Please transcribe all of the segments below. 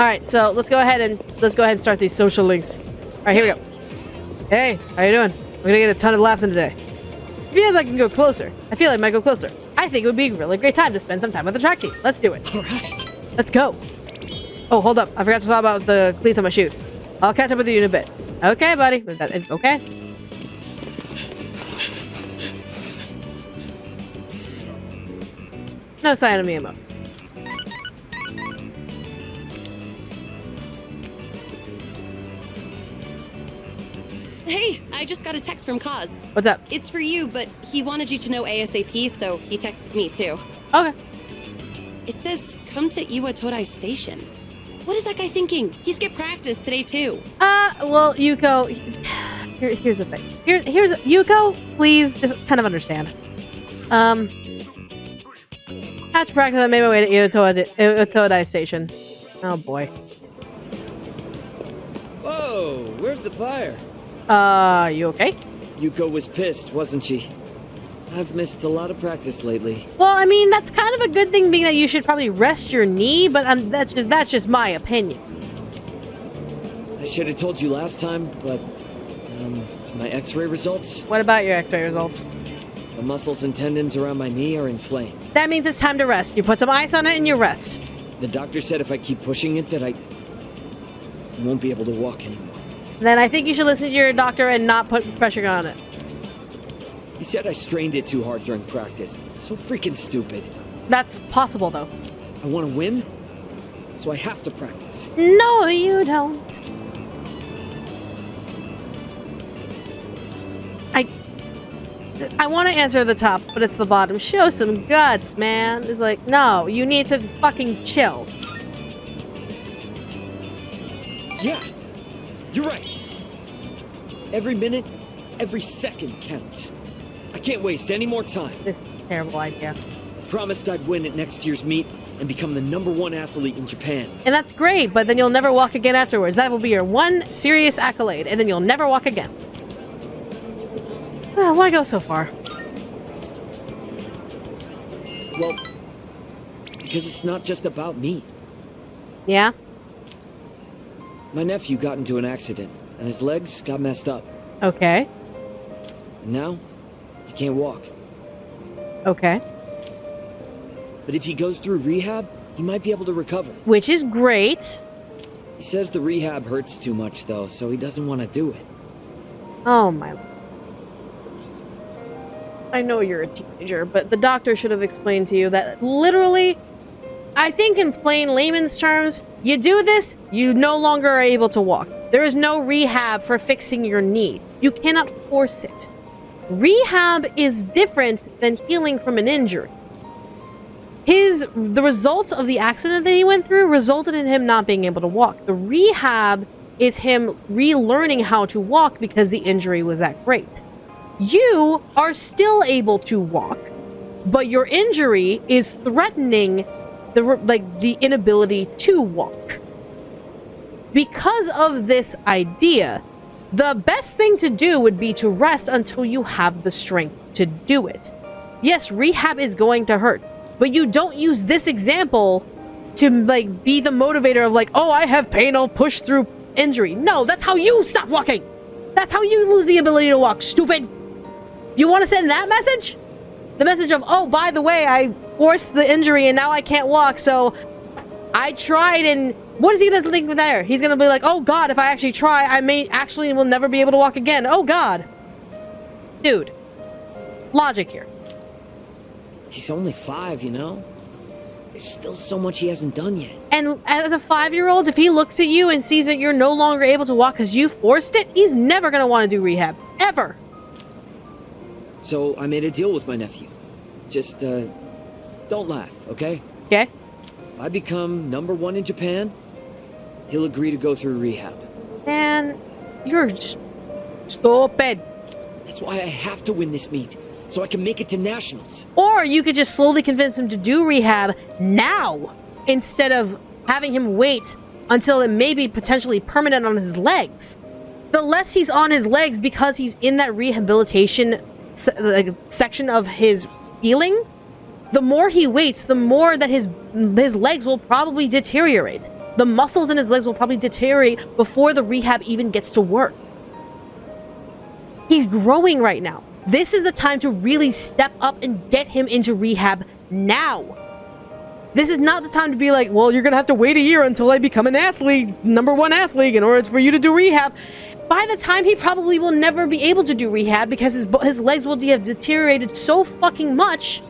Alright, so let's go ahead and start these social links. Alright, here we go. Hey, how you doing? We're gonna get a ton of laps in today. Feels like I can go closer. I feel like I might go closer. I think it would be a really great time to spend some time with the track team. Let's do it. Alright. Let's go. Oh, hold up. I forgot to talk about the cleats on my shoes. I'll catch up with you in a bit. Okay, buddy. Okay. No sign of me emo. Hey, I just got a text from Kaz. What's up? It's for you, but he wanted you to know ASAP, so he texted me too. Okay. It says, come to Iwa Todai Station. What is that guy thinking? He skipped practice today too. Well, Yuko, here's the thing. Here's Yuko, please just kind of understand. Had to practice. I made my way to Iwa Todai Station. Oh boy. Whoa, where's the fire? You okay? Yuko was pissed, wasn't she? I've missed a lot of practice lately. Well, I mean, that's kind of a good thing, being that you should probably rest your knee, but that's just my opinion. I should have told you last time, but my x-ray results? What about your x-ray results? The muscles and tendons around my knee are inflamed. That means it's time to rest. You put some ice on it and you rest. The doctor said if I keep pushing it that I won't be able to walk anymore. Then I think you should listen to your doctor and not put pressure on it. He said I strained it too hard during practice. It's so freaking stupid. That's possible, though. I want to win, so I have to practice. No, you don't. I want to answer the top, but it's the bottom. Show some guts, man. It's like, no, you need to fucking chill. Yeah, you're right. Every minute, every second counts. I can't waste any more time. This is a terrible idea. I promised I'd win at next year's meet and become the #1 athlete in Japan. And that's great, but then you'll never walk again afterwards. That will be your one serious accolade, and then you'll never walk again. Why go so far? Well, because it's not just about me. Yeah? My nephew got into an accident, and his legs got messed up. Okay. And now, he can't walk. Okay. But if he goes through rehab, he might be able to recover. Which is great. He says the rehab hurts too much, though, so he doesn't want to do it. Oh my... I know you're a teenager, but the doctor should have explained to you that literally, I think in plain layman's terms, you do this, you no longer are able to walk. There is no rehab for fixing your knee. You cannot force it. Rehab is different than healing from an injury. The result of the accident that he went through resulted in him not being able to walk. The rehab is him relearning how to walk because the injury was that great. You are still able to walk, but your injury is threatening the inability to walk. Because of this idea, the best thing to do would be to rest until you have the strength to do it. Yes, rehab is going to hurt, but you don't use this example to be the motivator of oh, I have pain, I'll push through injury. No, that's how you stop walking. That's how you lose the ability to walk, stupid. You want to send that message? The message of, oh, by the way, I forced the injury and now I can't walk, so I tried, and what is he going to think there? He's going to be like, oh god, if I actually try, I will never be able to walk again. Oh god. Dude. Logic here. He's only 5, you know? There's still so much he hasn't done yet. And as a 5-year-old, if he looks at you and sees that you're no longer able to walk because you forced it, he's never going to want to do rehab. Ever. So I made a deal with my nephew. Just, don't laugh, okay? Okay. If I become #1 in Japan, he'll agree to go through rehab. Man, you're stupid. That's why I have to win this meet, so I can make it to nationals. Or you could just slowly convince him to do rehab now, instead of having him wait until it may be potentially permanent on his legs. The less he's on his legs because he's in that rehabilitation section of his healing, the more he waits, the more that his legs will probably deteriorate. The muscles in his legs will probably deteriorate before the rehab even gets to work. He's growing right now. This is the time to really step up and get him into rehab now. This is not the time to be like, well, you're going to have to wait a year until I become an athlete, #1 athlete, in order for you to do rehab. By the time, he probably will never be able to do rehab because his legs will have deteriorated so fucking much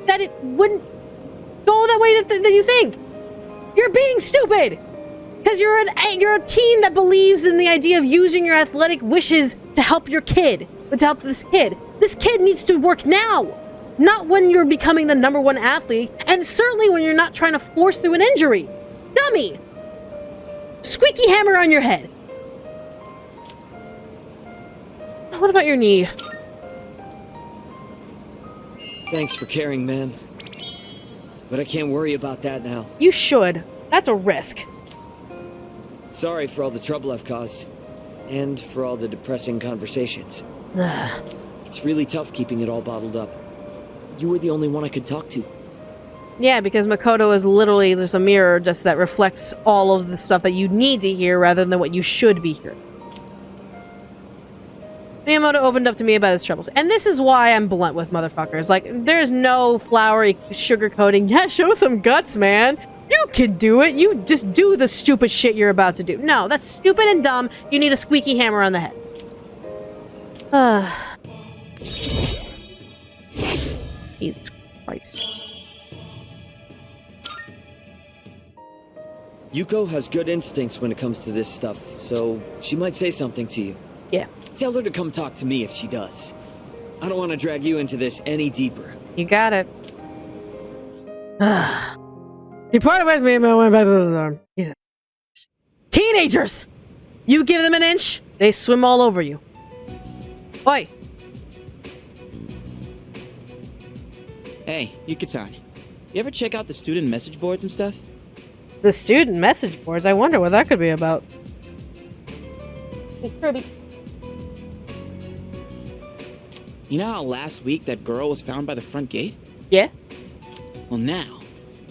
that it wouldn't go that way that you think. You're being stupid because you're a teen that believes in the idea of using your athletic wishes to help your kid, to help this kid. This kid needs to work now, not when you're becoming the #1 athlete, and certainly when you're not trying to force through an injury. Dummy! Squeaky hammer on your head. What about your knee? Thanks for caring, man. But I can't worry about that now. You should. That's a risk. Sorry for all the trouble I've caused. And for all the depressing conversations. Ugh. It's really tough keeping it all bottled up. You were the only one I could talk to. Yeah, because Makoto is literally just a mirror just that reflects all of the stuff that you need to hear rather than what you should be hearing. Miyamoto opened up to me about his troubles. And this is why I'm blunt with motherfuckers. Like, there's no flowery sugarcoating. Yeah, show some guts, man. You can do it. You just do the stupid shit you're about to do. No, that's stupid and dumb. You need a squeaky hammer on the head. Jesus Christ. Yuko has good instincts when it comes to this stuff, so she might say something to you. Yeah. Tell her to come talk to me if she does. I don't want to drag you into this any deeper. You got it. He parted with me and I went back to the dorm. He said, teenagers! You give them an inch, they swim all over you. Oi! Hey, Yuko-san. You ever check out the student message boards and stuff? The student message boards? I wonder what that could be about. Hey, Kirby. You know how last week that girl was found by the front gate? Yeah? Well, now,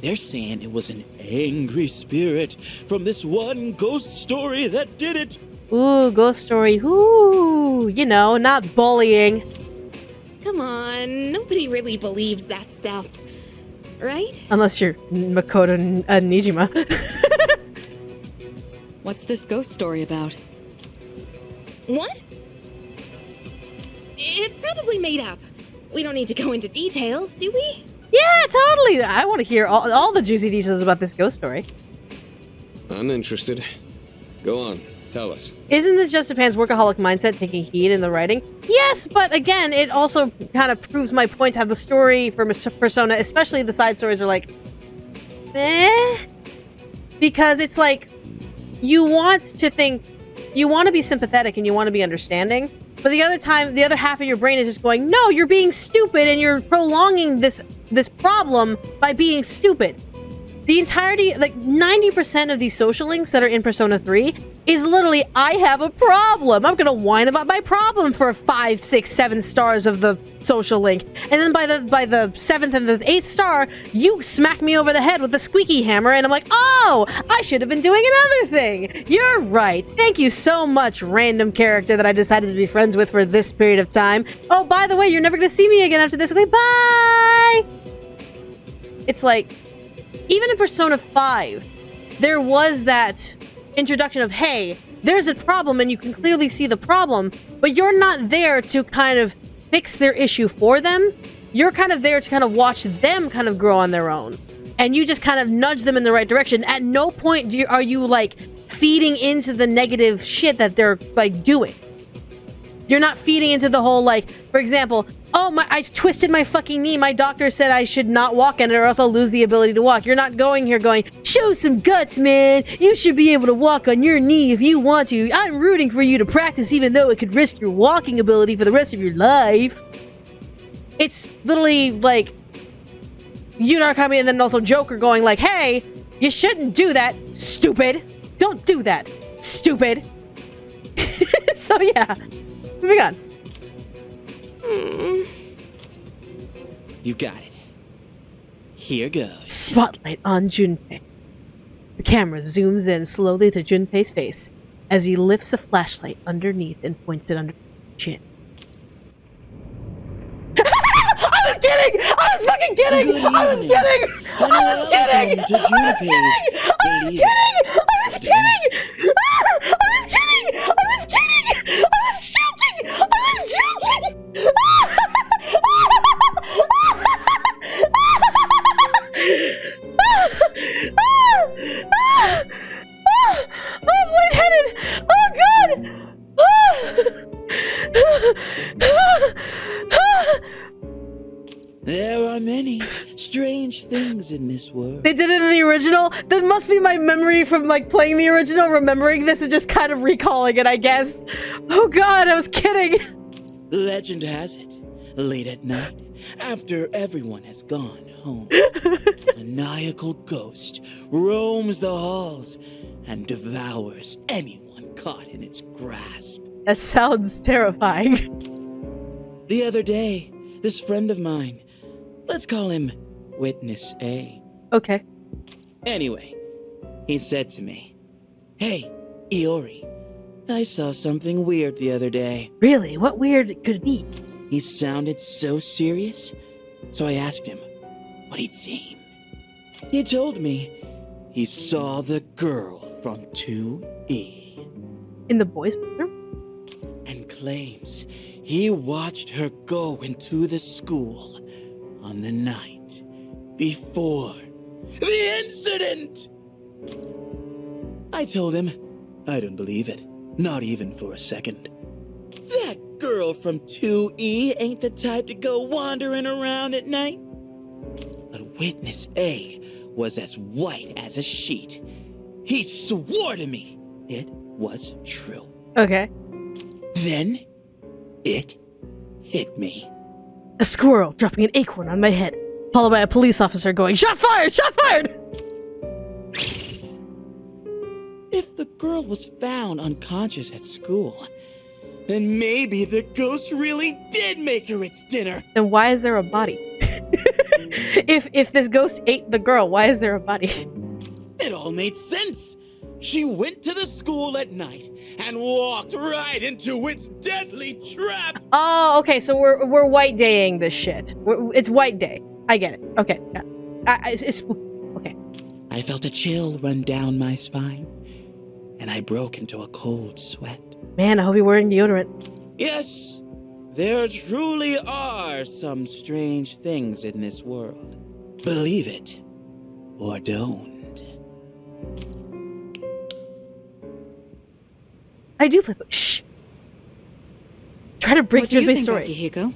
they're saying it was an angry spirit from this one ghost story that did it. Ooh, ghost story. Ooh, you know, not bullying. Come on, nobody really believes that stuff. Right? Unless you're Makoto Nijima. What's this ghost story about? What? It's probably made up. We don't need to go into details, do we? Yeah, totally. I want to hear all the juicy details about this ghost story. I'm interested. Go on, tell us. Isn't this just Japan's workaholic mindset taking heed in the writing? Yes, but again, it also kind of proves my point how the story for Persona, especially the side stories, are like, eh? Because it's like, you want to be sympathetic and you want to be understanding, but the other half of your brain is just going, no, you're being stupid and you're prolonging this problem by being stupid. The entirety, like 90% of these social links that are in Persona 3 is literally, I have a problem. I'm gonna whine about my problem for 5, 6, 7 stars of the social link. And then by the 7th and the 8th star, you smack me over the head with the squeaky hammer and I'm like, oh, I should have been doing another thing. You're right. Thank you so much, random character that I decided to be friends with for this period of time. Oh, by the way, you're never gonna see me again after this. Okay, bye! It's like, even in Persona 5, there was that introduction of, hey, there's a problem and you can clearly see the problem, but you're not there to kind of fix their issue for them. You're kind of there to kind of watch them kind of grow on their own. And you just kind of nudge them in the right direction. At no point are you, like, feeding into the negative shit that they're, like, doing. You're not feeding into the whole, like, for example, oh, I twisted my fucking knee. My doctor said I should not walk on it or else I'll lose the ability to walk. You're not going here going, show some guts, man. You should be able to walk on your knee if you want to. I'm rooting for you to practice even though it could risk your walking ability for the rest of your life. It's literally like Yu Narukami and then also Joker going like, hey, you shouldn't do that, stupid. Don't do that, stupid. So yeah, moving on. You got it. Here goes. Spotlight on Junpei. The camera zooms in slowly to Junpei's face as he lifts a flashlight underneath and points it under his chin. I was kidding! I was fucking kidding! Good I was evening. kidding! I was kidding! Welcome to I was Junpei's kidding! I was Believe It. kidding! I was kidding! Ah, I was kidding! I was kidding! I was joking! I was joking! I'm lightheaded! Oh god! There are many strange things in this world. They did it in the original? That must be my memory from like playing the original, remembering this and just kind of recalling it, I guess. Oh god, I was kidding! Legend has it, late at night, after everyone has gone home, a maniacal ghost roams the halls and devours anyone caught in its grasp. That sounds terrifying. The other day, this friend of mine, let's call him Witness A. Okay. Anyway, he said to me, "Hey, Iori, I saw something weird the other day." Really? What weird could it be? He sounded so serious, so I asked him what he'd seen. He told me he saw the girl from 2E In the boys' bathroom? and claims he watched her go into the school on the night before the incident. I told him I don't believe it, not even for a second. That girl from 2E ain't the type to go wandering around at night. But Witness A was as white as a sheet. He swore to me it was true. Okay. Then it hit me. A squirrel dropping an acorn on my head, followed by a police officer going, "Shot fired! Shots fired!" If the girl was found unconscious at school, then maybe the ghost really did make her its dinner. Then why is there a body? If this ghost ate the girl, why is there a body? It all made sense. She went to the school at night and walked right into its deadly trap. Oh, okay, so we're white daying this shit. It's white day. I get it. Okay. Yeah. It's okay. I felt a chill run down my spine, and I broke into a cold sweat. Man, I hope you're wearing deodorant. Yes, there truly are some strange things in this world. Believe it or don't. I do play. Shh. Try to break What do you Junpei's think, story. Akihiko?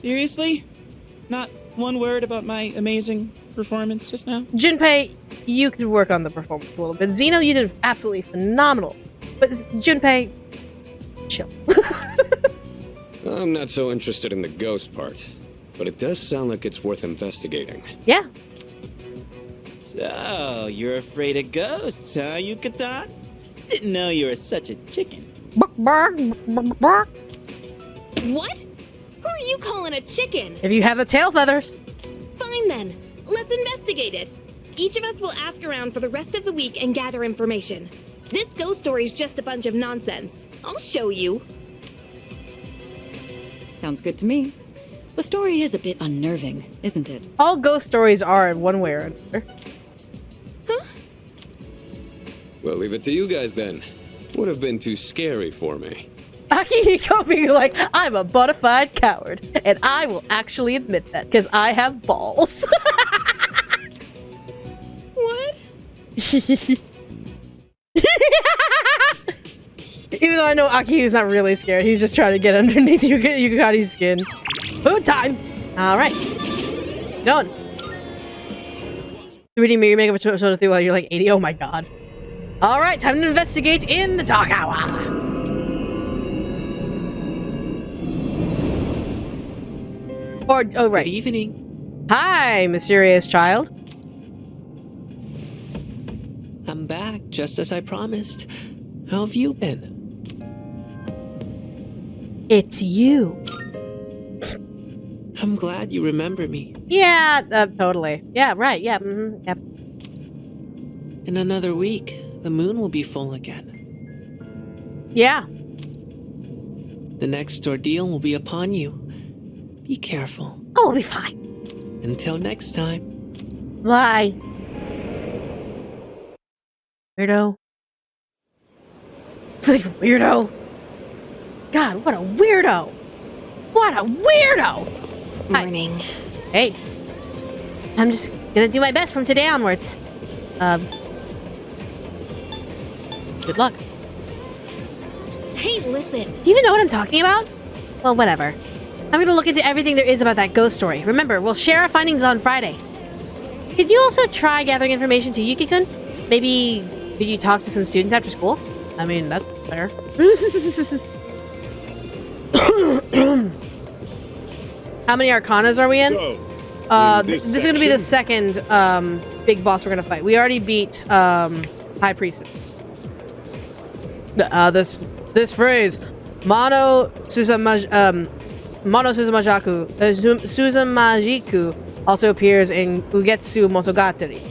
Seriously? Not one word about my amazing performance just now? Junpei, you could work on the performance a little bit. Zeno, you did absolutely phenomenal. But Junpei, chill. I'm not so interested in the ghost part, but it does sound like it's worth investigating. Yeah. So, you're afraid of ghosts, huh, Yucatan? Didn't know you were such a chicken. What? Who are you calling a chicken? If you have the tail feathers. Fine then. Let's investigate it. Each of us will ask around for the rest of the week and gather information. This ghost story's just a bunch of nonsense. I'll show you. Sounds good to me. The story is a bit unnerving, isn't it? All ghost stories are in one way or another. Well, leave it to you guys then. Would have been too scary for me. Akihiko being like, I'm a bona fide coward, and I will actually admit that, because I have balls. What? Even though I know Akihi's not really scared, he's just trying to get underneath Yukati's skin. Food time! Alright. Going. 3D Mirror Makeup episode 3 while you're like 80. Oh my god. Alright, time to investigate in the Dark Hour. Oh, right. Good evening. Hi, mysterious child. I'm back, just as I promised. How have you been? It's you. I'm glad you remember me. Yeah, totally. Yeah, right. Yeah. Yep. In another week, the moon will be full again. Yeah. The next ordeal will be upon you. Be careful. Oh, we'll be fine. Until next time. Bye. Weirdo. It's like weirdo. God, what a weirdo. What a weirdo. Morning. Hey. I'm just gonna do my best from today onwards. Good luck. Hey, listen. Do you even know what I'm talking about? Well, whatever. I'm gonna look into everything there is about that ghost story. Remember, we'll share our findings on Friday. Could you also try gathering information to Yuki-kun? Maybe could you talk to some students after school? I mean, that's fair. How many Arcanas are we in? This is gonna be the second big boss we're gonna fight. We already beat High Priestess. This phrase, Mono Suzamajiku, also appears in Ugetsu Motogatari.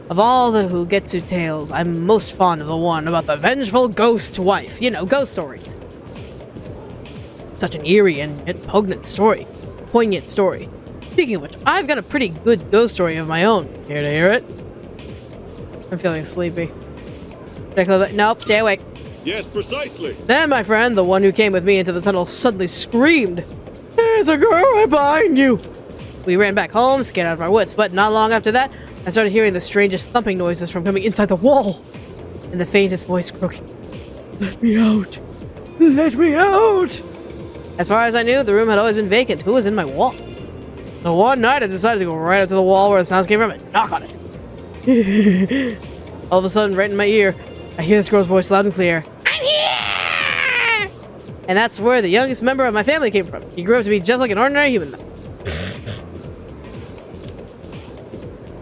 Of all the Ugetsu tales, I'm most fond of the one about the vengeful ghost wife. You know, ghost stories. Such an eerie and yet poignant story. Speaking of which, I've got a pretty good ghost story of my own. Care to hear it? I'm feeling sleepy. Nope, stay awake. Yes, precisely. Then, my friend, the one who came with me into the tunnel, suddenly screamed, "There's a girl right behind you!" We ran back home, scared out of our wits, but not long after that, I started hearing the strangest thumping noises from coming inside the wall, and the faintest voice croaking, "Let me out! Let me out!" As far as I knew, the room had always been vacant. Who was in my wall? So one night, I decided to go right up to the wall where the sounds came from and knock on it. All of a sudden, right in my ear, I hear this girl's voice loud and clear. "I'm here!" And that's where the youngest member of my family came from. He grew up to be just like an ordinary human.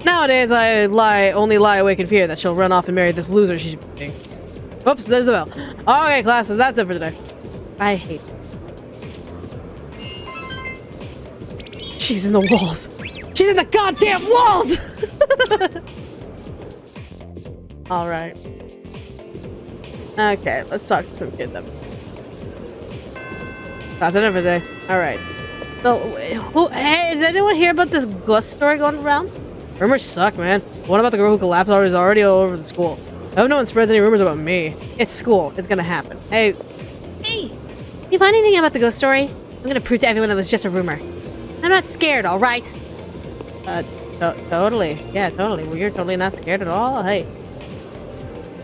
Nowadays, I only lie awake in fear that she'll run off and marry this loser she's being. Oops, there's the bell. Okay, classes, that's it for today. I hate her. She's in the walls. She's in the goddamn walls! Alright. Okay, let's talk to some kid then. That's it for today. Alright. So, hey, is anyone hear about this ghost story going around? Rumors suck, man. What about the girl who collapsed is already all over the school? I hope no one spreads any rumors about me. It's school. It's gonna happen. Hey. Hey. You find anything about the ghost story? I'm gonna prove to everyone that was just a rumor. I'm not scared, alright? Totally. Yeah, totally. Well, you're totally not scared at all? Hey.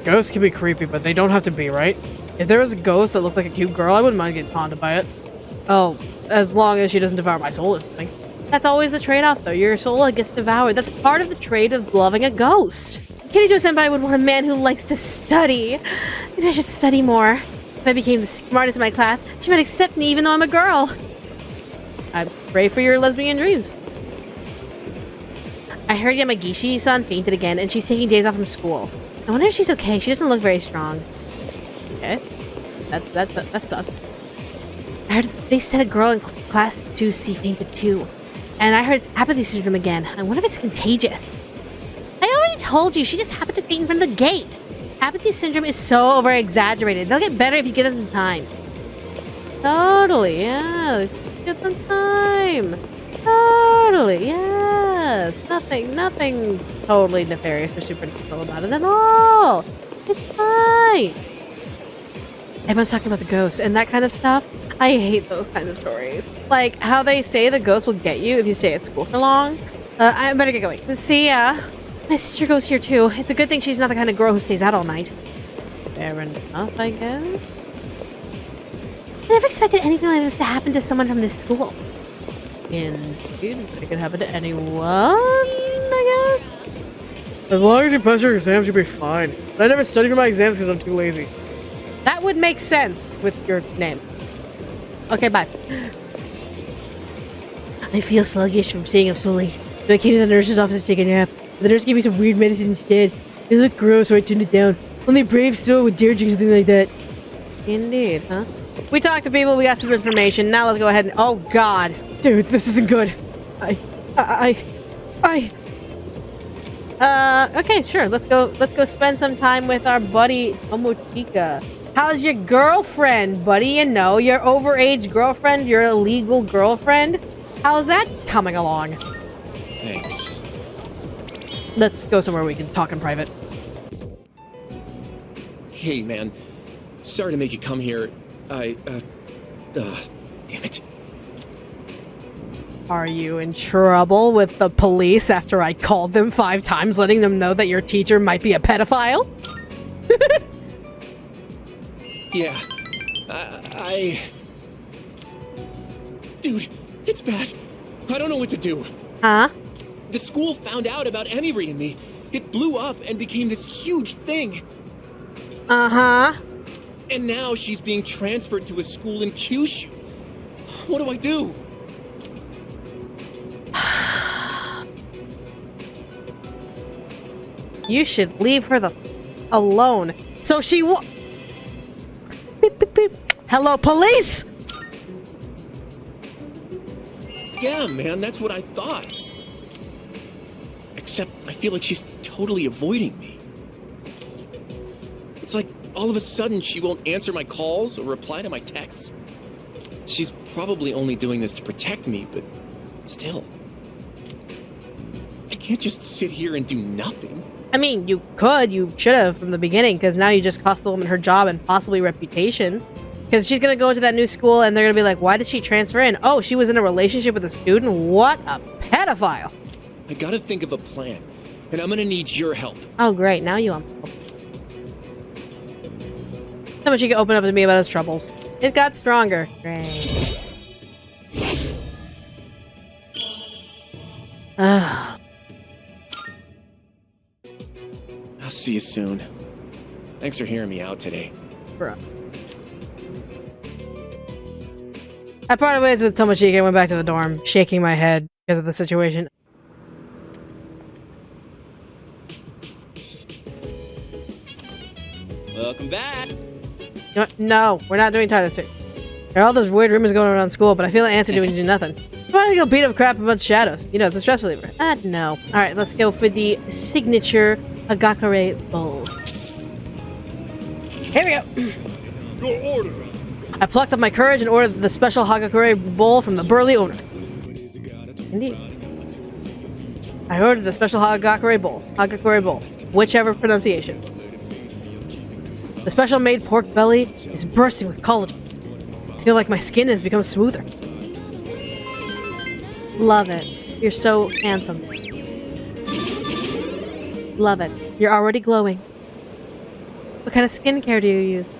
Ghosts can be creepy, but they don't have to be, right? If there was a ghost that looked like a cute girl, I wouldn't mind getting haunted by it. Oh, as long as she doesn't devour my soul or something. That's always the trade-off, though. Your soul gets devoured. That's part of the trade of loving a ghost. Kirijo-senpai would want a man who likes to study. Maybe I should study more. If I became the smartest in my class, she might accept me even though I'm a girl. I pray for your lesbian dreams. I heard Yamagishi-san fainted again, and she's taking days off from school. I wonder if she's okay. She doesn't look very strong. Okay. That's sus. I heard they said a girl in class 2C fainted too. And I heard it's apathy syndrome again. I wonder if it's contagious. I already told you, she just happened to faint in front of the gate. Apathy syndrome is so over-exaggerated. They'll get better if you give them time. Totally, yeah. Give them time. Totally, yes. Nothing totally nefarious or supernatural about it at all. It's fine. Everyone's talking about the ghosts and that kind of stuff. I hate those kinds of stories. Like how they say the ghost will get you if you stay at school for long. I better get going. See ya. My sister goes here too. It's a good thing she's not the kind of girl who stays out all night. Fair enough, I guess. I never expected anything like this to happen to someone from this school. Indeed, it could happen to anyone, I guess. As long as you pass your exams, you'll be fine. But I never study for my exams because I'm too lazy. That would make sense with your name. Okay, bye. I feel sluggish from staying up so late. So I came to the nurse's office to take a nap. But the nurse gave me some weird medicine instead. It looked gross, so I turned it down. Only a brave soul would dare drink something like that. Indeed, huh? We talked to people, we got some information. Now let's go ahead and... Oh, God. Dude, this isn't good. Okay, sure. Let's go spend some time with our buddy Tomochika. How's your girlfriend, buddy? You know, your overage girlfriend, your illegal girlfriend. How's that coming along? Thanks. Let's go somewhere we can talk in private. Hey, man. Sorry to make you come here. Damn it. Are you in trouble with the police after I called them 5 times letting them know that your teacher might be a pedophile? Yeah. Dude, it's bad. I don't know what to do. Huh? The school found out about Emiri and me. It blew up and became this huge thing. Uh-huh. And now she's being transferred to a school in Kyushu. What do I do? You should leave her the alone. So she beep, beep, beep. Hello, police! Yeah, man, that's what I thought. Except I feel like she's totally avoiding me. It's like all of a sudden she won't answer my calls or reply to my texts. She's probably only doing this to protect me, but still. I can't just sit here and do nothing. I mean, you should have from the beginning, because now you just cost the woman her job and possibly reputation. Because she's going to go into that new school and they're going to be like, why did she transfer in? Oh, she was in a relationship with a student? What a pedophile. I gotta think of a plan, and I'm gonna need your help. Oh, great. Now you want so much you can open up to me about his troubles. It got stronger. Great. Ah. I'll see you soon. Thanks for hearing me out today. Bro. I parted ways with Tomochika and went back to the dorm, shaking my head because of the situation. Welcome back. No, we're not doing Titus Street. There are all those weird rumors going around school, but I feel like Answer doing do nothing. Why don't we go beat up crap a bunch of shadows? You know, it's a stress reliever. No. Alright, let's go for the signature Hagakure bowl. Here we go. Your order. I plucked up my courage and ordered the special Hagakure bowl from the burly owner. Indeed. I ordered the special Hagakure bowl, whichever pronunciation. The special made pork belly is bursting with collagen. I feel like my skin has become smoother. Love it. You're so handsome. Love it. You're already glowing. What kind of skincare do you use?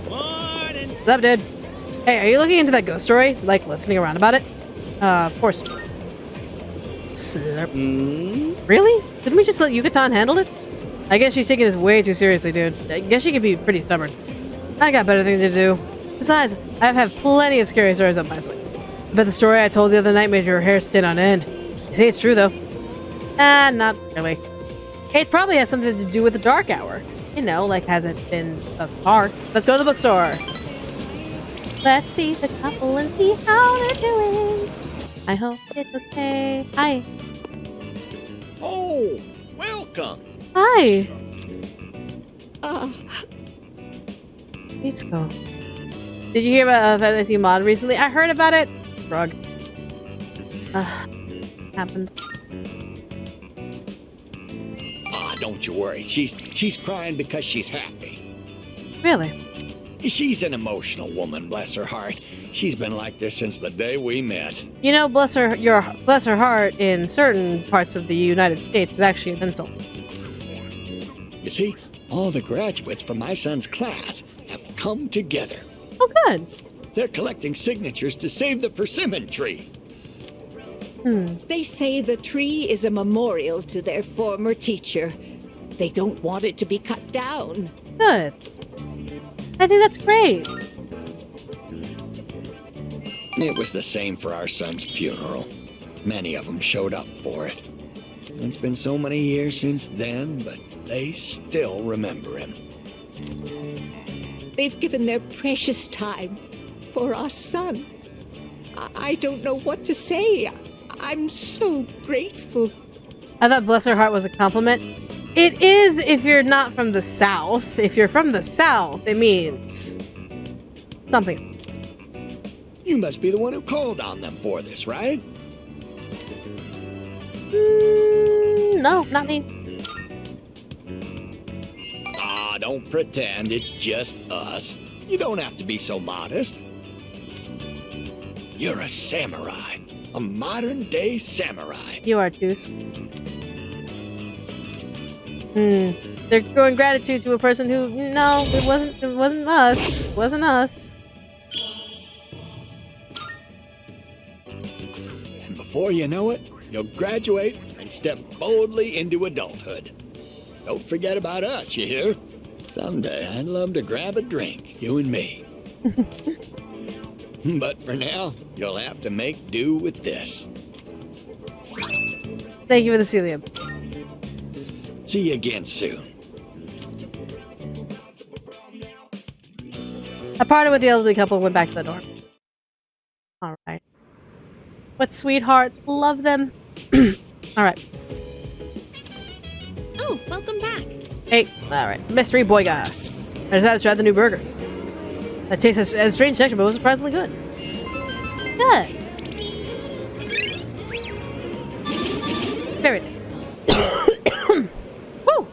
Morning. What's up, dude? Hey, are you looking into that ghost story? Like, listening around about it? Of course. Really? Didn't we just let Yucatan handle it? I guess she's taking this way too seriously, dude. I guess she can be pretty stubborn. I got better things to do. Besides, I have plenty of scary stories up my sleeve. I bet the story I told the other night made your hair stand on end. You say it's true, though. Not really. It probably has something to do with the dark hour. You know, like hasn't been thus far. Let's go to the bookstore. Let's see the couple and see how they're doing. I hope it's okay. Hi. Oh, welcome. Hi. Yuko. Did you hear about FSC mod recently? I heard about it. Rug. Happened. Don't you worry. She's crying because she's happy. Really? She's an emotional woman, bless her heart. She's been like this since the day we met. You know, bless her heart in certain parts of the United States is actually an insult. You see, all the graduates from my son's class have come together. Oh, good. They're collecting signatures to save the persimmon tree. They say the tree is a memorial to their former teacher. They don't want it to be cut down. Good. I think that's great. It was the same for our son's funeral. Many of them showed up for it. It's been so many years since then, but they still remember him. They've given their precious time for our son. I don't know what to say. I'm so grateful. I thought bless her heart was a compliment. It is if you're not from the South. If you're from the South, it means something. You must be the one who called on them for this, right? No, not me. Ah, don't pretend it's just us. You don't have to be so modest. You're a samurai. A modern-day samurai. You are too sweet. They're showing gratitude to a person who, no, it wasn't us. It wasn't us. And before you know it, you'll graduate and step boldly into adulthood. Don't forget about us, you hear? Someday I'd love to grab a drink, you and me. But for now, you'll have to make do with this. Thank you for the celium. See you again soon. I parted with the elderly couple and went back to the dorm. Alright. What sweethearts. Love them. Alright. Oh, welcome back. Hey, alright. Mystery boy guy. I decided to try the new burger. That tastes as a strange texture, but it was surprisingly good. Good. Very nice. Woo!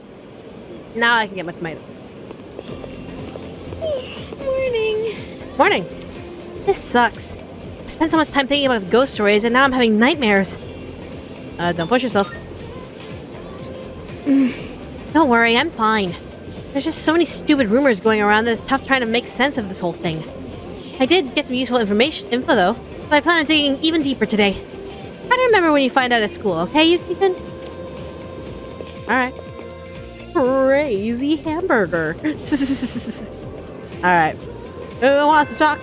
Now I can get my tomatoes. Morning. Morning. This sucks. I spent so much time thinking about the ghost stories, and now I'm having nightmares. Don't push yourself. Don't worry, I'm fine. There's just so many stupid rumors going around that it's tough trying to make sense of this whole thing. I did get some useful info though, but I plan on digging even deeper today. Try to remember when you find out at school, okay, Ethan? Alright. Crazy hamburger. Alright. Who wants to talk?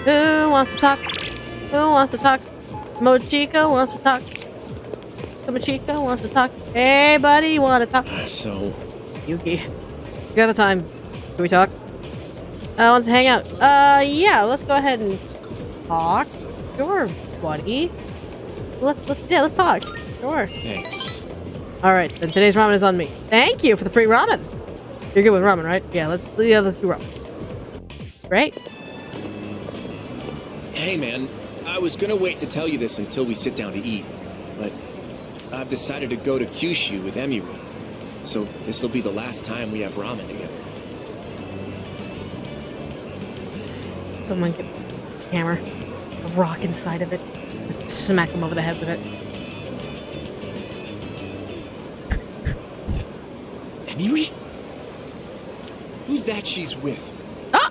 Who wants to talk? Who wants to talk? Mochiko wants to talk. Mochiko wants to talk. Hey, buddy, you want to talk? So, Yuki. You got the time. Can we talk? I want to hang out. Yeah, let's go ahead and talk. Sure, buddy. Let's talk. Sure. thanks. Alright, then today's ramen is on me. Thank you for the free ramen. You're good with ramen, right? Yeah, let's do ramen. Great. Hey man, I was gonna wait to tell you this until we sit down to eat, but I've decided to go to Kyushu with Emiri. So this'll be the last time we have ramen together. Someone get a hammer. A rock inside of it. Smack him over the head with it. Emiri? Who's that she's with? Ah!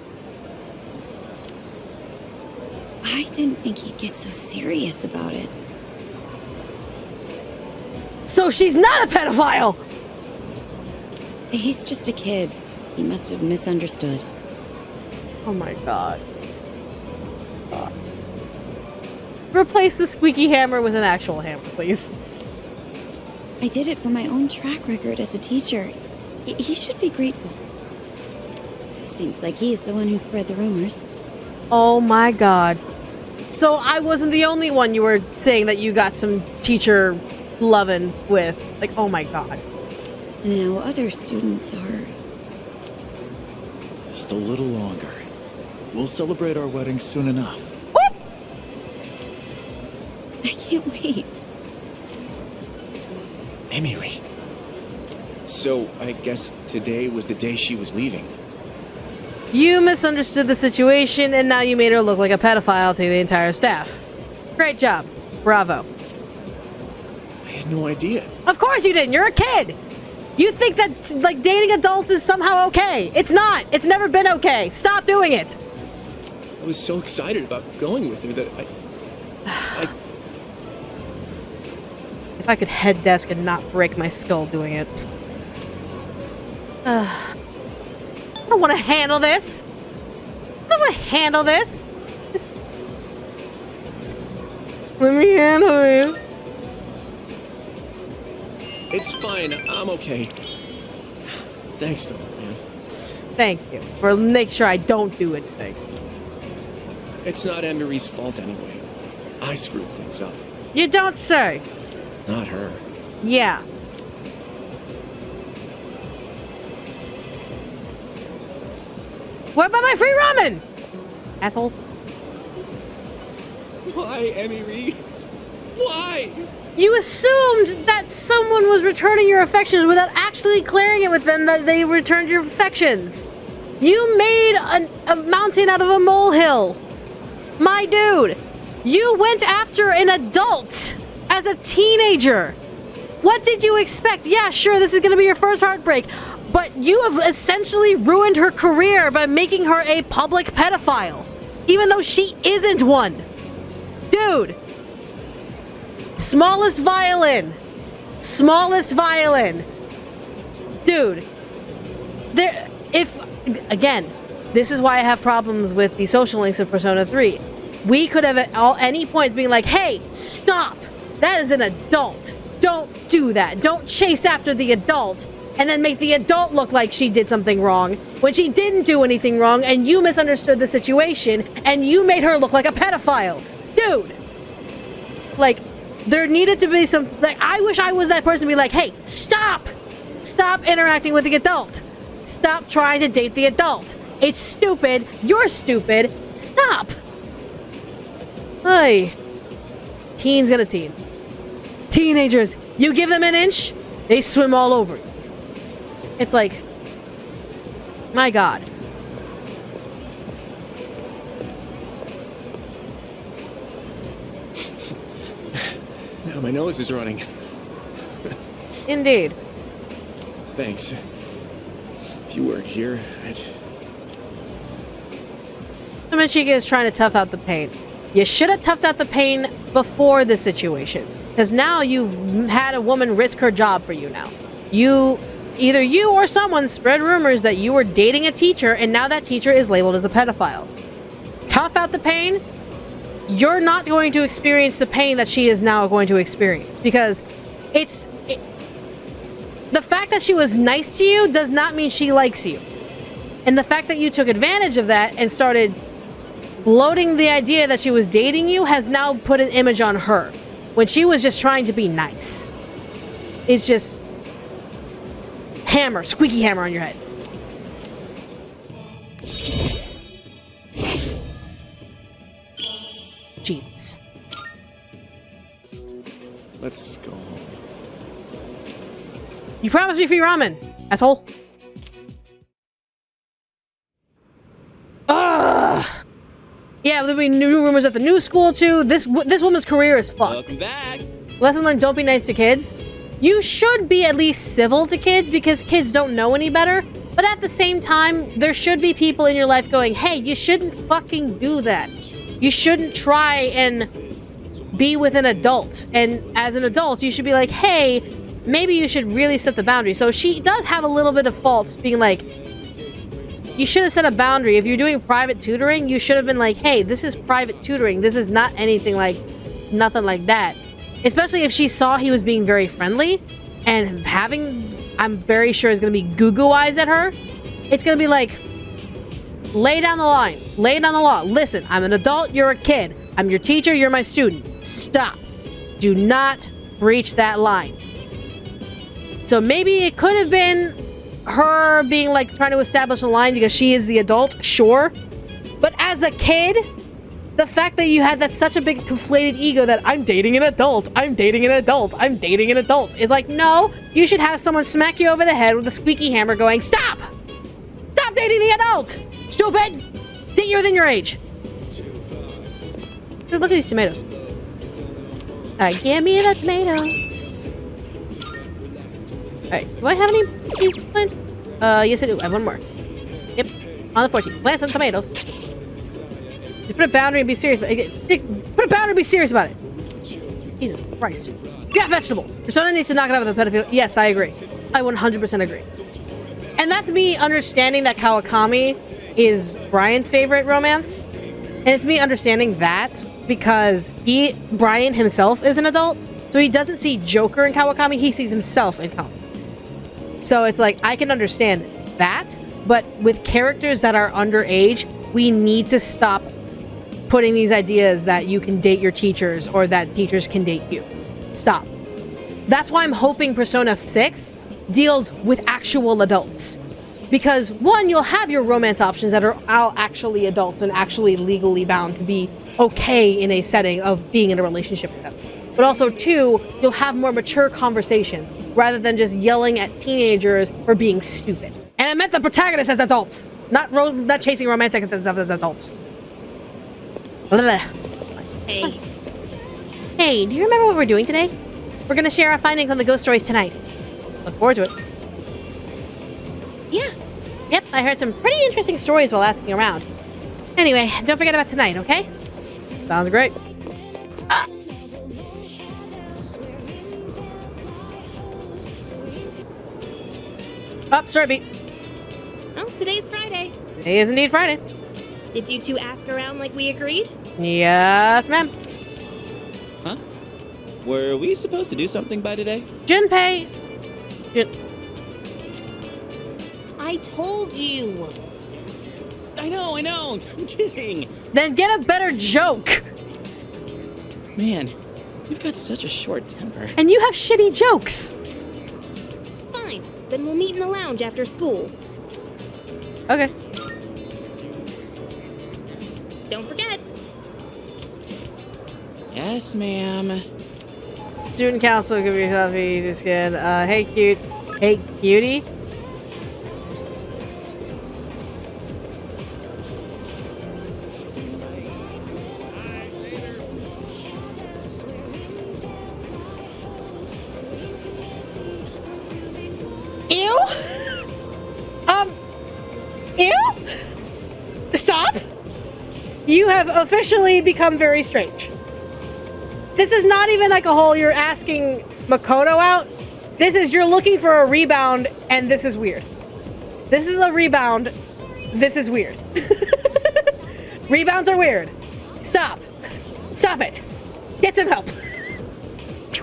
I didn't think he'd get so serious about it. So she's not a pedophile! He's just a kid. He must have misunderstood. Oh my god. Replace the squeaky hammer with an actual hammer, please. I did it for my own track record as a teacher. He should be grateful. Seems like he's the one who spread the rumors. Oh my god. So I wasn't the only one you were saying that you got some teacher loving with. Like, oh my god. Now other students are... Just a little longer. We'll celebrate our wedding soon enough. Whoop! I can't wait. Emiri. So I guess today was the day she was leaving. You misunderstood the situation, and now you made her look like a pedophile to the entire staff. Great job. Bravo. I had no idea. Of course you didn't. You're a kid. You think that, like, dating adults is somehow okay. It's not. It's never been okay. Stop doing it. I was so excited about going with her that I If I could head desk and not break my skull doing it. I don't want to handle this. I don't want to handle this. Let me handle this. It's fine. I'm okay. Thanks though, man. Thank you for making sure I don't do anything. It's not Emiri's fault anyway. I screwed things up. You don't say. Not her. Yeah. What about my free ramen? Asshole. Why, Emily? Why? You assumed that someone was returning your affections without actually clearing it with them that they returned your affections. You made a mountain out of a molehill. My dude, you went after an adult as a teenager. What did you expect? Yeah, sure, this is going to be your first heartbreak, but you have essentially ruined her career by making her a public pedophile, even though she isn't one. Dude. Smallest violin. Dude. Again, this is why I have problems with the social links of Persona 3. We could have at any point been like, hey, stop. That is an adult. Don't do that. Don't chase after the adult and then make the adult look like she did something wrong when she didn't do anything wrong and you misunderstood the situation and you made her look like a pedophile. Dude. Like, there needed to be some, like, I wish I was that person to be like, hey, stop! Stop interacting with the adult. Stop trying to date the adult. It's stupid. You're stupid. Stop! Hey. Teen's gonna teen. Teenagers, you give them an inch, they swim all over you. It's like, my God. Now my nose is running. Indeed. Thanks. If you weren't here, I'd... Michiga is trying to tough out the pain. You should have toughed out the pain before this situation. Because now you've had a woman risk her job for you now. Either you or someone spread rumors that you were dating a teacher and now that teacher is labeled as a pedophile. Tough out the pain. You're not going to experience the pain that she is now going to experience. Because the fact that she was nice to you does not mean she likes you. And the fact that you took advantage of that and started floating the idea that she was dating you has now put an image on her. When she was just trying to be nice. It's just... hammer, squeaky hammer on your head. Jeez. Let's go home. You promised me free ramen, asshole. Ugh. Yeah, there'll be new rumors at the new school too. This woman's career is fucked. Welcome back. Lesson learned: don't be nice to kids. You should be at least civil to kids because kids don't know any better. But at the same time, there should be people in your life going, hey, you shouldn't fucking do that. You shouldn't try and be with an adult. And as an adult, you should be like, hey, maybe you should really set the boundary. So she does have a little bit of faults being like, you should have set a boundary. If you're doing private tutoring, you should have been like, hey, this is private tutoring. This is not anything like, nothing like that. Especially if she saw he was being very friendly and I'm very sure is going to be goo-goo eyes at her. It's going to be like, lay down the line. Lay down the law. Listen, I'm an adult. You're a kid. I'm your teacher. You're my student. Stop. Do not breach that line. So maybe it could have been her being like trying to establish a line because she is the adult. Sure. But as a kid, the fact that you had that such a big conflated ego that I'm dating an adult, I'm dating an adult, I'm dating an adult is like, no, you should have someone smack you over the head with a squeaky hammer going, stop! Stop dating the adult! Stupid! Date younger than your age. Dude, look at these tomatoes. Alright, give me the tomatoes. Alright, do I have any of these plants? Yes I do. I have one more. Yep. On the 14th. Plant some tomatoes. Just put a boundary and be serious about it. Put a boundary and be serious about it. Jesus Christ. You got vegetables. Persona needs to knock it out with a pedophile. Yes, I agree. I 100% agree. And that's me understanding that Kawakami is Brian's favorite romance. And it's me understanding that because Brian himself is an adult. So he doesn't see Joker in Kawakami, he sees himself in Kawakami. So it's like, I can understand that. But with characters that are underage, we need to stop putting these ideas that you can date your teachers or that teachers can date you. Stop. That's why I'm hoping Persona 6 deals with actual adults. Because, one, you'll have your romance options that are all actually adults and actually legally bound to be okay in a setting of being in a relationship with them. But also, two, you'll have more mature conversation rather than just yelling at teenagers for being stupid. And I meant the protagonists as adults, not chasing romantic stuff as adults. Hey. Hey, do you remember what we're doing today? We're gonna share our findings on the ghost stories tonight. Look forward to it. Yeah. Yep, I heard some pretty interesting stories while asking around. Anyway, don't forget about tonight, okay? Sounds great. Up, start beat. Well, today's Friday. Today is indeed Friday. Did you two ask around like we agreed? Yes, ma'am. Huh? Were we supposed to do something by today? Junpei. I told you. I know. I'm kidding. Then get a better joke. Man, you've got such a short temper. And you have shitty jokes. Fine. Then we'll meet in the lounge after school. Okay. Don't forget. Yes, ma'am. Student council, give me coffee, just skin. Hey, cute. Hey, cutie. Ew? Ew? Stop? You have officially become very strange. This is not even like a whole you're asking Makoto out. This is you're looking for a rebound and this is weird. This is a rebound. This is weird. Rebounds are weird. Stop. Stop it. Get some help.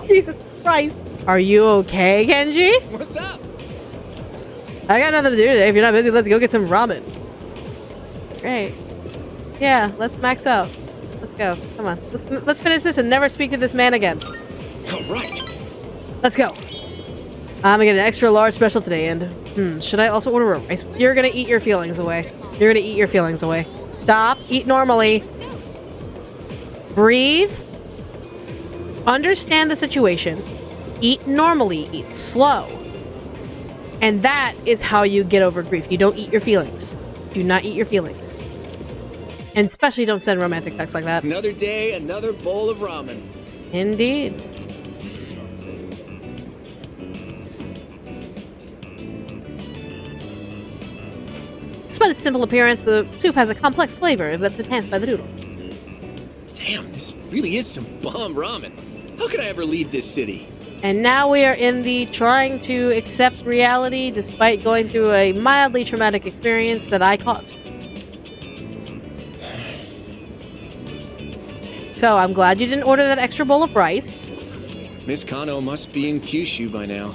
Jesus Christ. Are you okay, Kenji? What's up? I got nothing to do today. If you're not busy, let's go get some ramen. Great. Yeah, let's max out. Let's go. Come on. Let's finish this and never speak to this man again. All right. Let's go. I'm gonna get an extra large special today, and should I also order a rice? You're gonna eat your feelings away. You're gonna eat your feelings away. Stop. Eat normally. Breathe. Understand the situation. Eat normally. Eat slow. And that is how you get over grief. You don't eat your feelings. Do not eat your feelings. And especially don't send romantic texts like that. Another day, another bowl of ramen. Indeed. Despite its simple appearance, the soup has a complex flavor that's enhanced by the noodles. Damn, this really is some bomb ramen. How could I ever leave this city? And now we are in the trying to accept reality despite going through a mildly traumatic experience that I caused. So I'm glad you didn't order that extra bowl of rice. Miss Kano must be in Kyushu by now.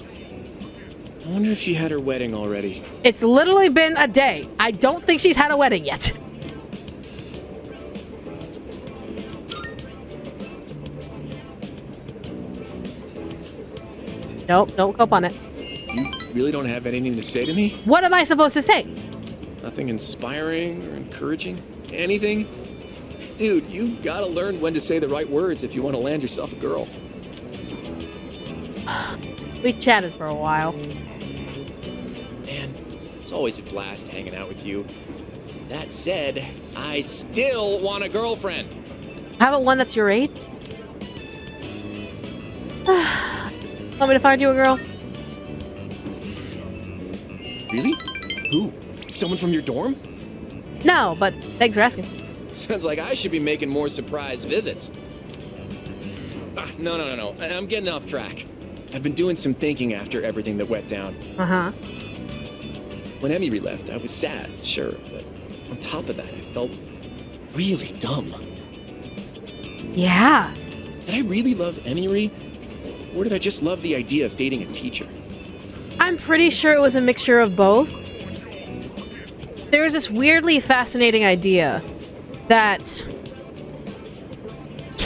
I wonder if she had her wedding already. It's literally been a day. I don't think she's had a wedding yet. Nope, don't cope on it. You really don't have anything to say to me? What am I supposed to say? Nothing inspiring or encouraging? Anything? Dude, you gotta learn when to say the right words if you want to land yourself a girl. We chatted for a while. Man, it's always a blast hanging out with you. That said, I still want a girlfriend. Haven't one that's your age? Want me to find you a girl? Really? Who? Someone from your dorm? No, but thanks for asking. Sounds like I should be making more surprise visits. No. I'm getting off track. I've been doing some thinking after everything that went down. Uh-huh. When Emiri left, I was sad, sure, but on top of that, I felt really dumb. Yeah. Did I really love Emiri? Or did I just love the idea of dating a teacher? I'm pretty sure it was a mixture of both. There was this weirdly fascinating idea that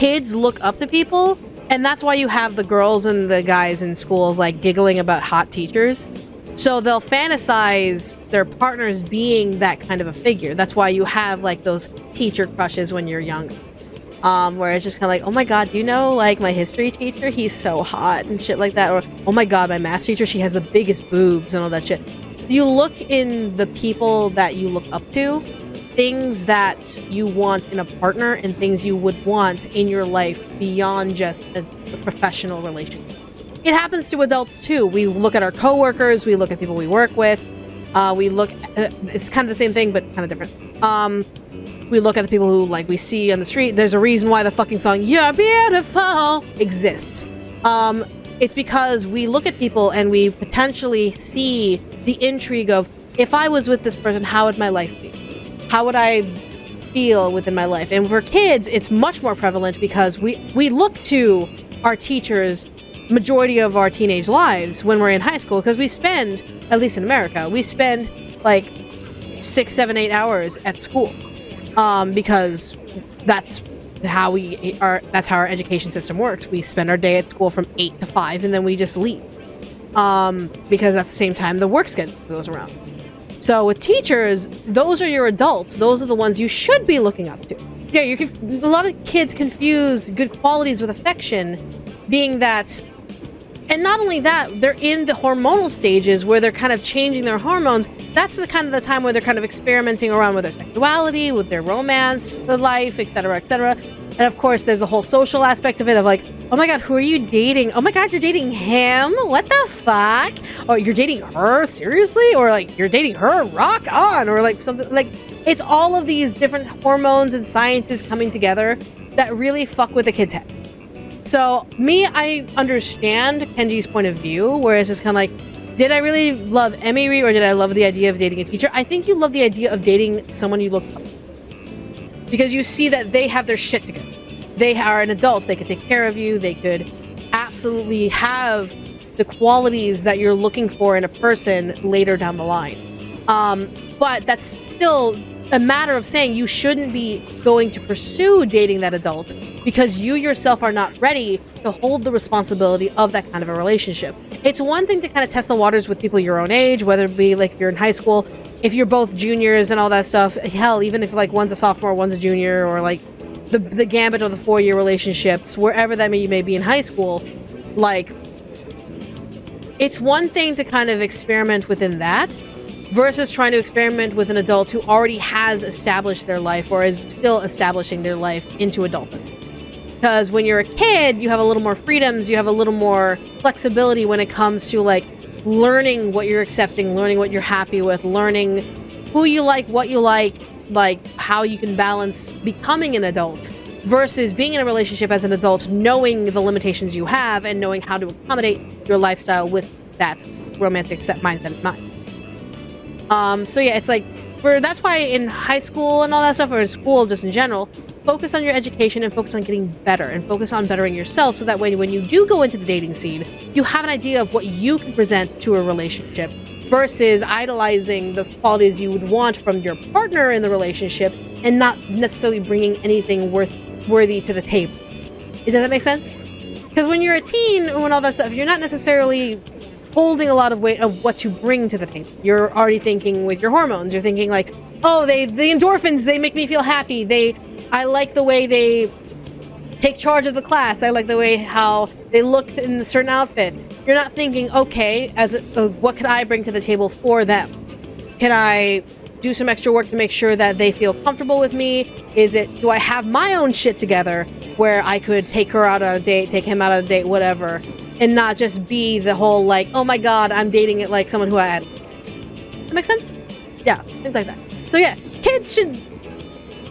kids look up to people, and that's why you have the girls and the guys in schools like giggling about hot teachers. So they'll fantasize their partners being that kind of a figure. That's why you have like those teacher crushes when you're young. Where it's just kind of like, oh my god, do you know like my history teacher? He's so hot and shit like that. Or oh my god, my math teacher, she has the biggest boobs and all that shit. You look in the people that you look up to, things that you want in a partner and things you would want in your life beyond just a professional relationship. It happens to adults too. We look at our coworkers, we look at people we work with, we look at, it's kind of the same thing but kind of different. We look at the people who like we see on the street. There's a reason why the fucking song "You're Beautiful" exists. It's because we look at people and we potentially see the intrigue of, if I was with this person, how would my life be? How would I feel within my life? And for kids, it's much more prevalent because we look to our teachers majority of our teenage lives when we're in high school, because we spend, at least in America, we spend like 6, 7, 8 hours at school. Because that's how our education system works. We spend our day at school from 8 to 5 and then we just leave. Because that's the same time the work schedule goes around. So with teachers, those are your adults. Those are the ones you should be looking up to. Yeah, a lot of kids confuse good qualities with affection, being that, and not only that, they're in the hormonal stages where they're kind of changing their hormones. That's the kind of the time where they're kind of experimenting around with their sexuality, with their romance, their life, etc., etc. And of course, there's the whole social aspect of it of like, oh my god, who are you dating? Oh my god, you're dating him? What the fuck? Or you're dating her? Seriously? Or like, you're dating her? Rock on! Or like something like, it's all of these different hormones and sciences coming together that really fuck with the kid's head. So me, I understand Kenji's point of view, where it's just kind of like, did I really love Emiri or did I love the idea of dating a teacher? I think you love the idea of dating someone you look up to. Because you see that they have their shit together. They are an adult. They could take care of you. They could absolutely have the qualities that you're looking for in a person later down the line. But that's still a matter of saying you shouldn't be going to pursue dating that adult because you yourself are not ready to hold the responsibility of that kind of a relationship. It's one thing to kind of test the waters with people your own age, whether it be like if you're in high school, if you're both juniors and all that stuff. Hell, even if like one's a sophomore, one's a junior, or like the gambit of the 4-year relationships, wherever that you may be in high school, like it's one thing to kind of experiment within that versus trying to experiment with an adult who already has established their life or is still establishing their life into adulthood. Because when you're a kid, you have a little more freedoms, you have a little more flexibility when it comes to like learning what you're accepting, learning what you're happy with, learning who you like, what you like how you can balance becoming an adult versus being in a relationship as an adult, knowing the limitations you have and knowing how to accommodate your lifestyle with that romantic mindset in mind. So yeah, it's like, that's why in high school and all that stuff, or school just in general, focus on your education and focus on getting better and focus on bettering yourself so that way when you do go into the dating scene, you have an idea of what you can present to a relationship versus idolizing the qualities you would want from your partner in the relationship and not necessarily bringing anything worthy to the table. Does that make sense? Because when you're a teen and all that stuff, you're not necessarily holding a lot of weight of what to bring to the table. You're already thinking with your hormones. You're thinking like, oh, the endorphins, they make me feel happy. I like the way they take charge of the class. I like the way how they look in certain outfits. You're not thinking, okay, what can I bring to the table for them? Can I do some extra work to make sure that they feel comfortable with me? Do I have my own shit together where I could take her out on a date, take him out on a date, whatever, and not just be the whole like, oh my god, I'm dating it like someone who I idolize. That make sense? Yeah, things like that. So yeah, kids should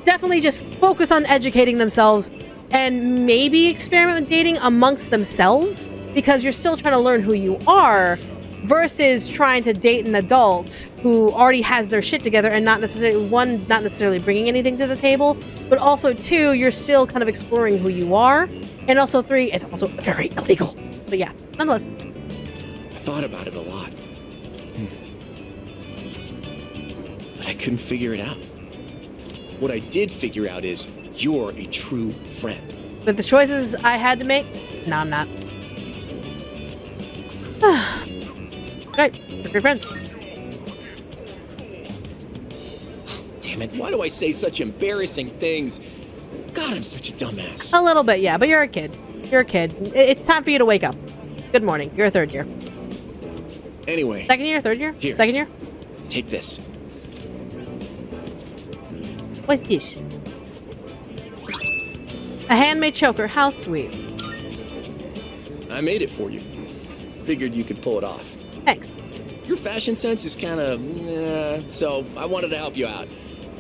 definitely just focus on educating themselves and maybe experiment with dating amongst themselves because you're still trying to learn who you are versus trying to date an adult who already has their shit together and not necessarily bringing anything to the table, but also 2, you're still kind of exploring who you are, and also 3, it's also very illegal. But yeah, nonetheless. I thought about it a lot. But I couldn't figure it out. What I did figure out is you're a true friend. With the choices I had to make, no, I'm not. Great, we're great friends. Damn it, why do I say such embarrassing things? God, I'm such a dumbass. A little bit, yeah, but you're a kid. You're a kid. It's time for you to wake up. Good morning. You're a third year. Anyway. Second year, third year? Here. Second year? Take this. What's this? A handmade choker. How sweet. I made it for you. Figured you could pull it off. Thanks. Your fashion sense is kind of, so I wanted to help you out.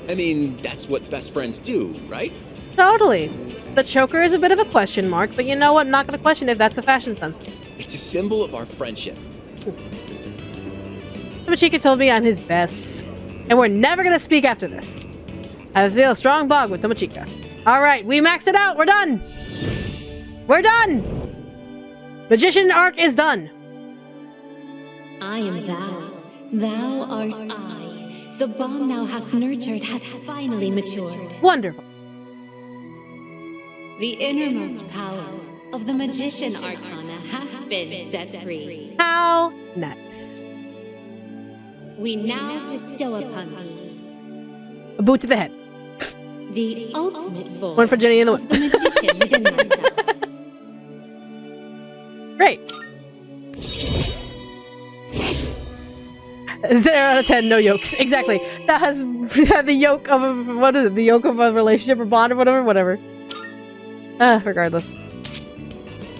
I mean, that's what best friends do, right? Totally. The choker is a bit of a question mark, but you know what? I'm not going to question if that's the fashion sense. It's a symbol of our friendship. Tomochika told me I'm his best, and we're never going to speak after this. I feel a strong bond with Tomochika. All right, we maxed it out. We're done. We're done. Magician arc is done. I am thou. Thou art I. The bond thou hast nurtured hath finally matured. Wonderful. The innermost power of the magician arcana hath been set free. How nice. We now bestow upon thee A boot to the head. the ultimate form One for Jenny in the of the magician within myself. Great. 0 out of 10, no yokes. Exactly. That has the yoke of a, what is it? The yoke of a relationship or bond or whatever. Regardless.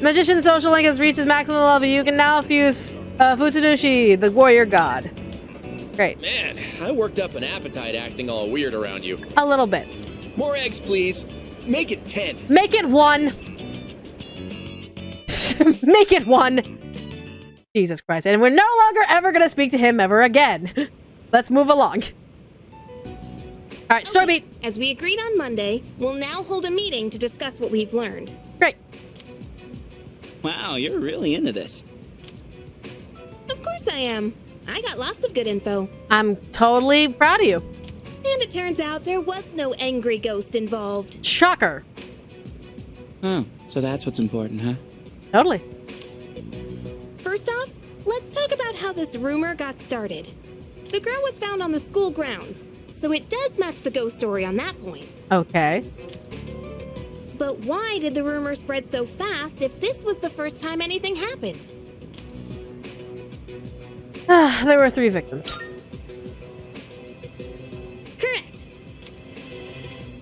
Magician social link has reached its maximum level. You can now fuse Futsunushi, the warrior god. Great. Man, I worked up an appetite acting all weird around you. A little bit. More eggs, please. Make it 10. Make it 1. Make it 1. Jesus Christ. And we're no longer ever going to speak to him ever again. Let's move along. All right, story beat. As we agreed on Monday, we'll now hold a meeting to discuss what we've learned. Great. Wow, you're really into this. Of course I am. I got lots of good info. I'm totally proud of you. And it turns out there was no angry ghost involved. Shocker. Oh, so that's what's important, huh? Totally. First off, let's talk about how this rumor got started. The girl was found on the school grounds, so it does match the ghost story on that point. Okay. But why did the rumor spread so fast if this was the first time anything happened? There were 3 victims. Correct.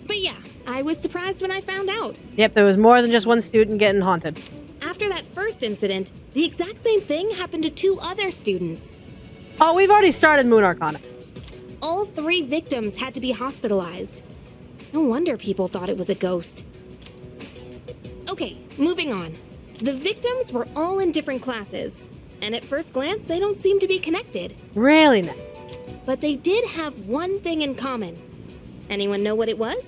But yeah, I was surprised when I found out. Yep, there was more than just one student getting haunted. After that first incident, the exact same thing happened to 2 other students. Oh, we've already started Moon Arcana. All 3 victims had to be hospitalized. No wonder people thought it was a ghost. Okay, moving on. The victims were all in different classes, and at first glance, they don't seem to be connected. Really not. But they did have one thing in common. Anyone know what it was?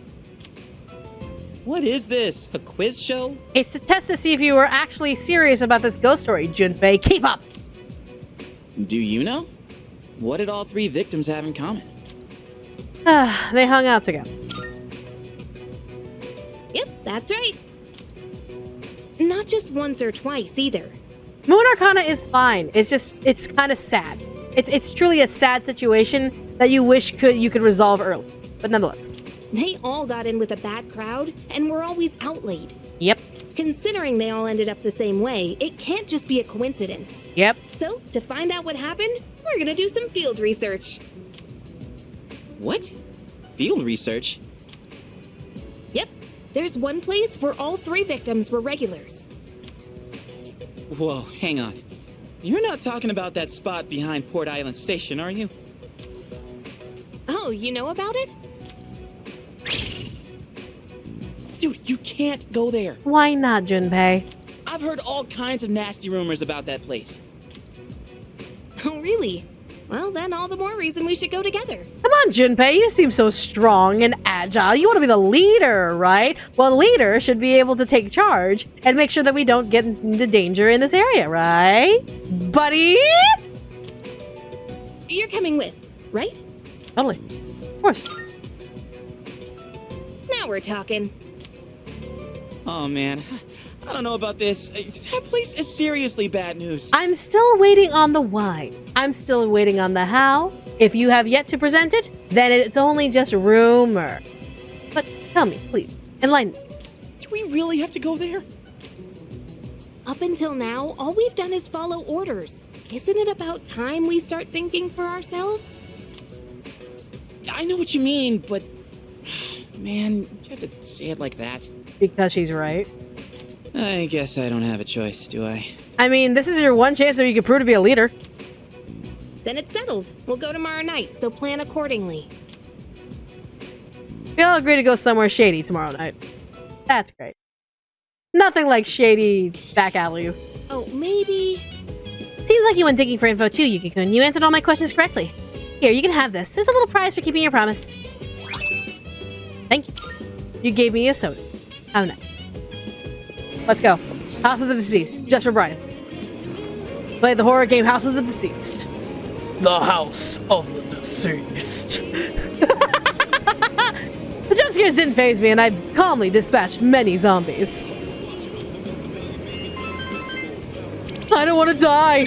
What is this? A quiz show? It's a test to see if you were actually serious about this ghost story, Junpei. Keep up! Do you know? What did all 3 victims have in common? They hung out together. Yep, that's right. Not just once or twice, either. Moon Arcana is fine. It's kind of sad. It's truly a sad situation that you wish you could resolve early. But nonetheless. They all got in with a bad crowd and were always out late. Yep. Considering they all ended up the same way, it can't just be a coincidence. Yep. So, to find out what happened, we're gonna do some field research. What? Field research? Yep. There's one place where all 3 victims were regulars. Whoa, hang on. You're not talking about that spot behind Port Island Station, are you? Oh, you know about it? Dude, you can't go there. Why not, Junpei? I've heard all kinds of nasty rumors about that place. Oh, really? Well, then all the more reason we should go together. Come on, Junpei. You seem so strong and agile. You want to be the leader, right? Well, leader should be able to take charge and make sure that we don't get into danger in this area, right? Buddy? You're coming with, right? Totally. Of course. Now we're talking. Oh man, I don't know about this. That place is seriously bad news. I'm still waiting on the why. I'm still waiting on the how. If you have yet to present it, then it's only just rumor. But tell me, please, enlighten us. Do we really have to go there? Up until now, all we've done is follow orders. Isn't it about time we start thinking for ourselves? I know what you mean, but... Man, you have to say it like that. Because she's right. I guess I don't have a choice, do I? I mean, this is your one chance that you can prove to be a leader. Then it's settled. We'll go tomorrow night, so plan accordingly. We all agree to go somewhere shady tomorrow night. That's great. Nothing like shady back alleys. Oh, maybe... Seems like you went digging for info too, Yuki-kun. You answered all my questions correctly. Here, you can have this. It's a little prize for keeping your promise. Thank you. You gave me a soda. How nice. Let's go. House of the Deceased. Just for Brian. Play the horror game House of the Deceased. The House of the Deceased. The jump scares didn't faze me, and I calmly dispatched many zombies. I don't want to die.